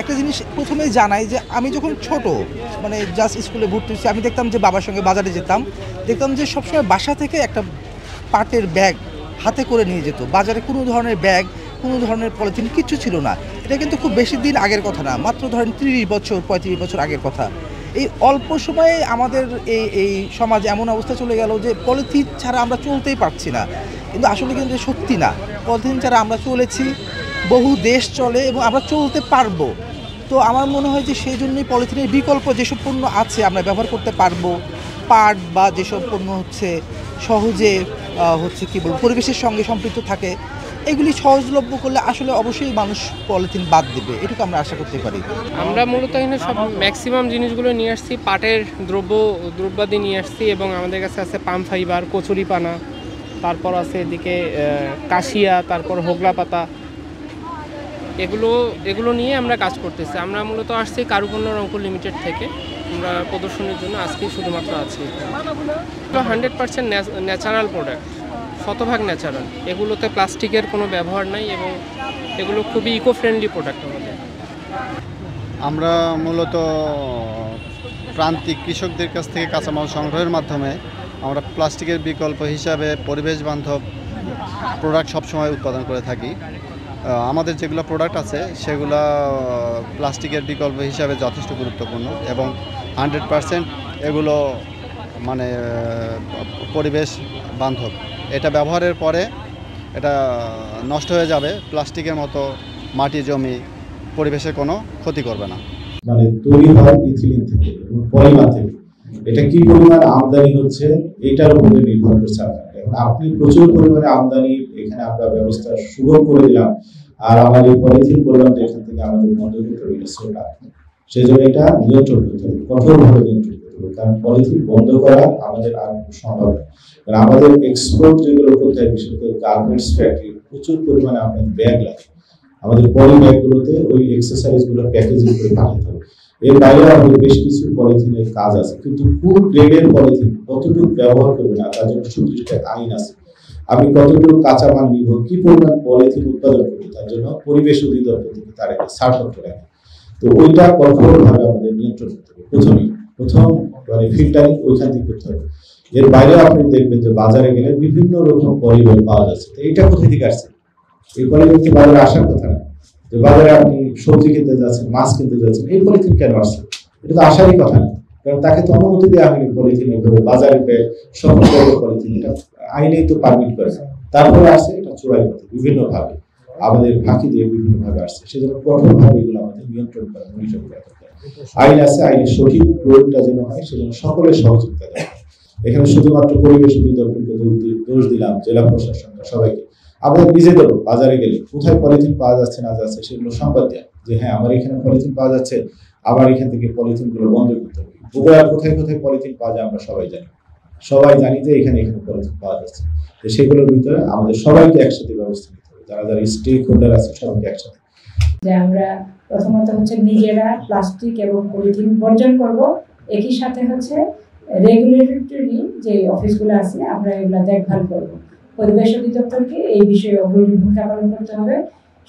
একটা জিনিস প্রথমেই জানাই যে আমি যখন ছোট মানে জাস্ট স্কুলে ভর্তি হচ্ছি, আমি দেখতাম যে বাবার সঙ্গে বাজারে যেতাম, দেখতাম যে সবসময় বাসা থেকে একটা পাটের ব্যাগ হাতে করে নিয়ে যেত বাজারে। কোনো ধরনের ব্যাগ, কোনো ধরনের পলিথিন কিচ্ছু ছিল না। এটা কিন্তু খুব বেশি দিন আগের কথা না, মাত্র ধরেন 30 বছর 35 বছর আগের কথা। এই অল্প সময়ে আমাদের এই সমাজে এমন অবস্থা চলে গেল যে পলিথিন ছাড়া আমরা চলতেই পারছি না। কিন্তু আসলে কিন্তু সত্যি না, পলিথিন ছাড়া আমরা চলেছি, বহু দেশ চলে এবং আমরা চলতে পারবো। তো আমার মনে হয় যে সেই জন্যই পলিথিনের বিকল্প যেসব পণ্য আছে আমরা ব্যবহার করতে পারবো। পাট বা যেসব পণ্য হচ্ছে সহজে কি বলবো পরিবেশের সঙ্গে সম্পৃক্ত থাকে, এগুলি সহজলভ্য করলে আসলে অবশ্যই মানুষ পলিথিন বাদ দেবে, এটুকু আমরা আশা করতে পারি। আমরা মূলত এখানে সব ম্যাক্সিমাম জিনিসগুলো নিয়ে আসছি, পাটের দ্রব্যাদি নিয়ে আসছি, এবং আমাদের কাছে আছে পাম ফাইবার, কচুরিপানা, তারপর আছে এদিকে কাশিয়া, তারপর হোগলা পাতা, এগুলো নিয়ে আমরা কাজ করতেছি। আমরা মূলত আসছি কারুপণ্য রংপুর লিমিটেড থেকে। আমরা প্রদর্শনীর জন্য আজকেই শুধুমাত্র আছি। 100% ন্যাচারাল প্রোডাক্ট, শতভাগ ন্যাচারাল। এগুলোতে প্লাস্টিকের কোনো ব্যবহার নাই এবং এগুলো খুবই ইকো ফ্রেন্ডলি প্রোডাক্ট আমাদের। আমরা মূলত প্রান্তিক কৃষকদের কাছ থেকে কাঁচামাল সংগ্রহের মাধ্যমে আমরা প্লাস্টিকের বিকল্প হিসাবে পরিবেশ বান্ধব প্রোডাক্ট সবসময় উৎপাদন করে থাকি। আমাদের যেগুলো প্রোডাক্ট আছে সেগুলো প্লাস্টিকের বিকল্প হিসাবে যথেষ্ট গুরুত্বপূর্ণ এবং 100% এগুলো মানে পরিবেশ বান্ধব। এটা ব্যবহারের পরে এটা নষ্ট হয়ে যাবে, প্লাস্টিকের মতো মাটি জমি পরিবেশের কোনো ক্ষতি করবে না। মানে তৈরি হয় ইথিলিন থেকে এবং পলিমার থেকে। এটা কি পরিমাণ আমদানি হচ্ছে এটার উপরে নির্ভর করছে। আপনি প্রচুর পরিমাণে আমদানি এখানে আমরা ব্যবস্থা সুগম করে দিলাম, আর আমাদের পলিথিন পরিমাণটা এখান থেকে আমাদের বন্ধ করতে হবে, সেই জন্য এটা নিয়ন্ত্রণ করতে হবে, কঠোরভাবে নিয়ন্ত্রণ করতে হবে। কারণ পলিথিন বন্ধ করা আমাদের আর সম্ভব না। কারণ আমাদের এক্সপোর্ট যেগুলো করতে হয়, বিশেষ করে গার্মেন্টস ফ্যাক্টরি, প্রচুর পরিমাণে আপনার ব্যাগ লাগে। আমাদের পলি ব্যাগগুলোতে ওই এক্সারসাইজগুলো প্যাকেজিং করে পাঠাতে হবে। এর বাইরে আমাদের বেশ কিছু পলিথিনের কাজ আছে, কিন্তু কোন গ্রেডের পলিথিন কতটুকু ব্যবহার করবে না তার জন্য সুদৃষ্ট আইন আছে। আমি কতটুকু কাঁচামাল নিব, কি পরিমাণ পলিথিন উৎপাদন করবো, তার জন্য পরিবেশ অধিদপ্তর থেকে তার একটা ছাড়পত্র রাখে। তো ওইটা কঠোরভাবে আমাদের নিয়ন্ত্রণ করতে হবে। প্রথম মানে ফিল্টারিং ওইখান থেকে করতে হবে। এর বাইরে আপনি দেখবেন যে বাজারে গেলে বিভিন্ন রকম পলিব্যাগ পাওয়া যাচ্ছে। তো এইটা কোথা থেকে আসছে? এই পলিব্যাগ তো বাজারে আসার কথা না। যে বাজারে আপনি সবজি কিনতে যাচ্ছেন, মাছ কিনতে যাচ্ছেন, এই পলিথিন কেন আসছে? এটা তো আসারই কথা না, কারণ তাকে তো অনুমতি দেওয়া হয়নি পলিথিন এভাবে বাজারে সকল পলিথিন, এটা আইনেই তো পারমিট করে। তারপরে আসছে এটা চোরাই পথে বিভিন্নভাবে আমাদের ফাঁকি দিয়ে বিভিন্নভাবে আসছে। সেজন্য কঠোরভাবে এগুলো আমাদের নিয়ন্ত্রণ করা, মনিটর করা দরকার। আইন আছে, আইনের সঠিক প্রয়োগটা যেন হয়, সেজন্য সকলের সহযোগিতা দেয়। এখানে শুধুমাত্র পরিবেশ অধিদপ্তরকে দোষ দিলাম, জেলা প্রশাসনকে, সবাইকে। আমাদের নিজেদেরও বাজারে গেলে কোথায় পলিথিন পাওয়া যাচ্ছে না যাচ্ছে সেগুলো সংবাদ দেয় যে হ্যাঁ আমার এখানে পলিথিন পাওয়া যাচ্ছে, আবার এখান থেকে পলিথিন গুলো বন্ধ করতে হবে। বগুড়ার কোথায় কোথায় পলিথিন পাওয়া যায় আমরা সবাই জানি যে এখানে পলিথিন পাওয়া যাচ্ছে। তো সেগুলোর ভিতরে আমাদের সবাইকে একসাথে ব্যবস্থা নিতে হবে, যারা স্টেক হোল্ডার আছে সবাইকে একসাথে। যে আমরা প্রথমত হচ্ছে নিজেরা প্লাস্টিক এবং পলিথিন বর্জন করব, একই সাথে হচ্ছে রেগুলেটরি যে অফিসগুলো আছে আমরা এগুলো দেখভাল করব। পরিবেশ অধিদপ্তরকে এই বিষয়ে অগ্রণী ভূমিকা পালন করতে হবে।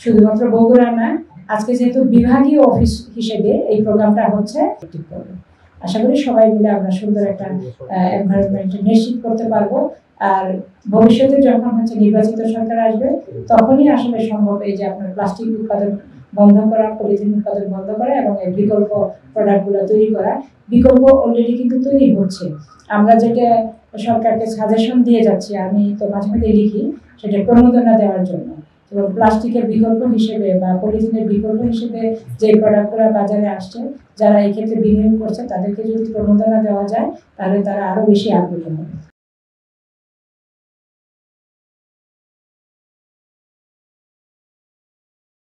শুধুমাত্র বগুড়া না, আজকে যেহেতু বিভাগীয় অফিস হিসেবে এই প্রোগ্রামটা হচ্ছে, আশা করি সবাই মিলে আমরা সুন্দর একটা এনভায়রনমেন্ট নিশ্চিত করতে পারবো। আর ভবিষ্যতে যখন হচ্ছে নির্বাচিত সরকার আসবে তখনই আসলে সম্ভব এই যে আপনার প্লাস্টিক উৎপাদন বন্ধ করা, পলিথিন উৎপাদন বন্ধ করা এবং এই বিকল্প প্রোডাক্টগুলো তৈরি করা। বিকল্প অলরেডি কিন্তু তৈরি হচ্ছে। আমরা যেটা সরকারকে সাজেশন দিয়ে যাচ্ছি, আমি তো মাঝে মাঝে লিখি, সেটা প্রণোদনা দেওয়ার জন্য। এবং প্লাস্টিকের বিকল্প হিসেবে বা পলিথিনের বিকল্প হিসেবে যে প্রোডাক্টগুলো বাজারে আসছে, যারা এই ক্ষেত্রে বিনিয়োগ করছে তাদেরকে যদি প্রণোদনা দেওয়া যায় তাহলে তারা আরো বেশি আগ্রহী হবে।